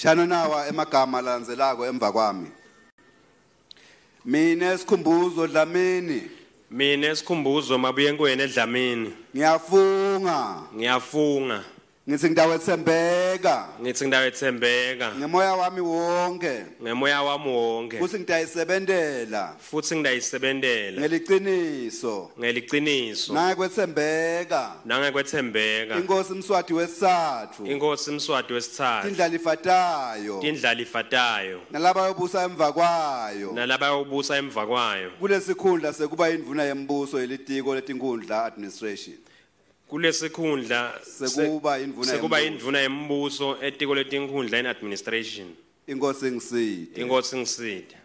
Shano nawa emagama landzelako emva kwami. Mina Sikhumbuzo Dlamini. Mina Sikhumbuzo Mabuyengweni eDlamini. Ngiyafunga. Ngithi ngidawo ethembeka. Ngemoya wami wonke. Futhi ngidayisebentela. Ngeliqiniso. Nangekwethembeka. Inkosi Mswati wesithathu. Tindlala ifatayo. Nalaba yobusa emva kwayo. Kulesikhundla sekuba indvuna yembuso elitiko letinkundla administration. Kulesikhundla sekuba indvuna yembuso etiko letinkhundla in administration. Inkosi ngiside.